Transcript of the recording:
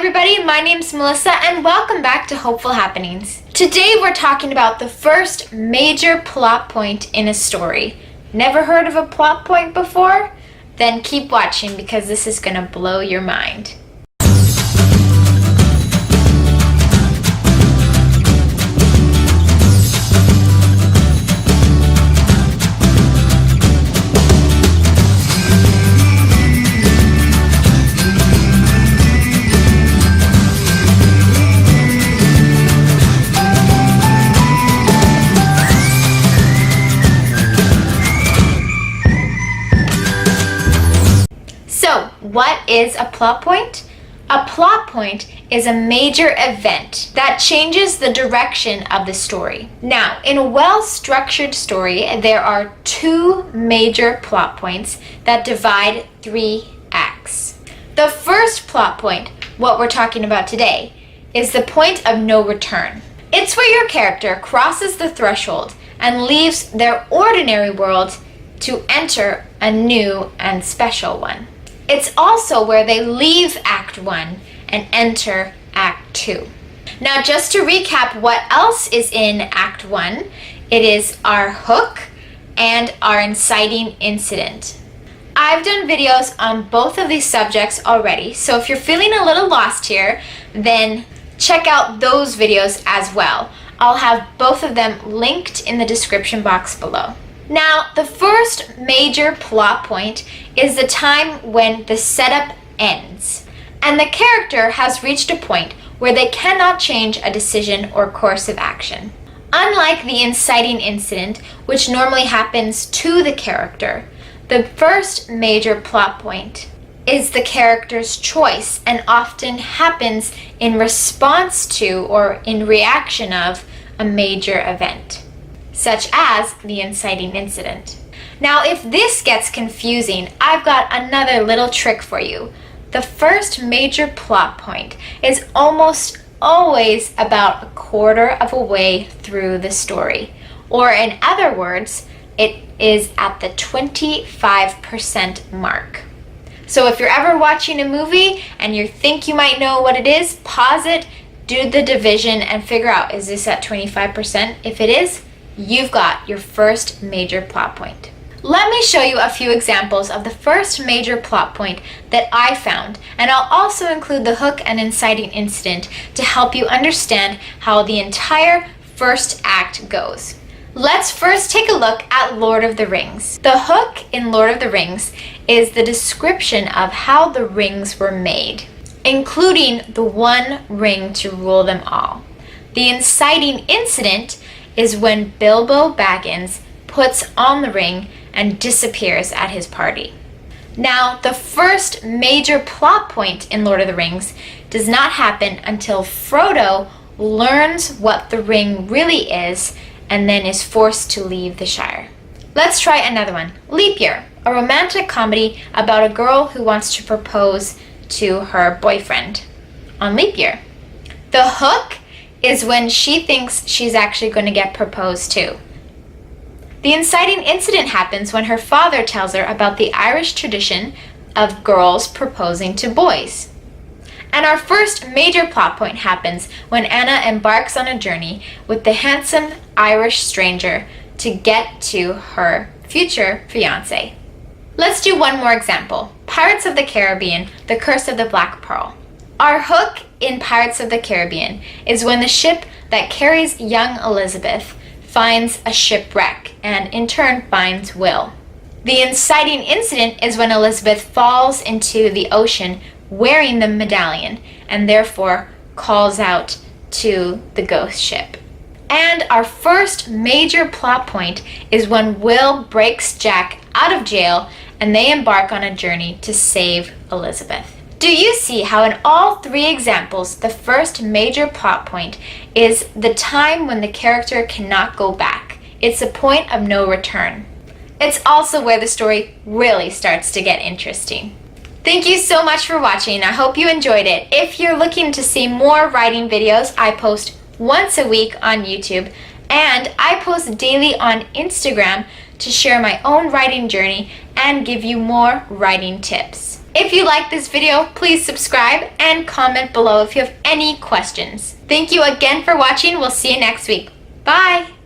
everybody, my name's Melissa and welcome back to Hopeful Happenings. Today we're talking about the first major plot point in a story. Never heard of a plot point before? Then keep watching because this is going to blow your mind. So, what is a plot point? A plot point is a major event that changes the direction of the story. Now, in a well-structured story, there are two major plot points that divide 3 acts. The first plot point, what we're talking about today, is the point of no return. It's where your character crosses the threshold and leaves their ordinary world to enter a new and special one. It's also where they leave Act 1 and enter Act 2. Now, just to recap what else is in Act 1, it is our hook and our inciting incident. I've done videos on both of these subjects already, so if you're feeling a little lost here, then check out those videos as well. I'll have both of them linked in the description box below. Now, the first major plot point is the time when the setup ends, and the character has reached a point where they cannot change a decision or course of action. Unlike the inciting incident, which normally happens to the character, the first major plot point is the character's choice and often happens in response to or in reaction of a major event, such as the inciting incident. Now, if this gets confusing, I've got another little trick for you. The first major plot point is almost always about a quarter of a way through the story. Or in other words, it is at the 25% mark. So if you're ever watching a movie and you think you might know what it is, pause it, do the division, and figure out, is this at 25%? If it is, you've got your first major plot point. Let me show you a few examples of the first major plot point that I found, and I'll also include the hook and inciting incident to help you understand how the entire first act goes. Let's first take a look at Lord of the Rings. The hook in Lord of the Rings is the description of how the rings were made, including the one ring to rule them all. The inciting incident is when Bilbo Baggins puts on the ring and disappears at his party. Now, the first major plot point in Lord of the Rings does not happen until Frodo learns what the ring really is and then is forced to leave the Shire. Let's try another one. Leap Year, a romantic comedy about a girl who wants to propose to her boyfriend on leap year. The hook is when she thinks she's actually going to get proposed to. The inciting incident happens when her father tells her about the Irish tradition of girls proposing to boys. And our first major plot point happens when Anna embarks on a journey with the handsome Irish stranger to get to her future fiancé. Let's do one more example. Pirates of the Caribbean, The Curse of the Black Pearl. Our hook in Pirates of the Caribbean is when the ship that carries young Elizabeth finds a shipwreck and in turn finds Will. The inciting incident is when Elizabeth falls into the ocean wearing the medallion and therefore calls out to the ghost ship. And our first major plot point is when Will breaks Jack out of jail and they embark on a journey to save Elizabeth. Do you see how in all 3 examples, the first major plot point is the time when the character cannot go back? It's a point of no return. It's also where the story really starts to get interesting. Thank you so much for watching. I hope you enjoyed it. If you're looking to see more writing videos, I post once a week on YouTube, and I post daily on Instagram to share my own writing journey and give you more writing tips. If you like this video, please subscribe and comment below if you have any questions. Thank you again for watching. We'll see you next week. Bye!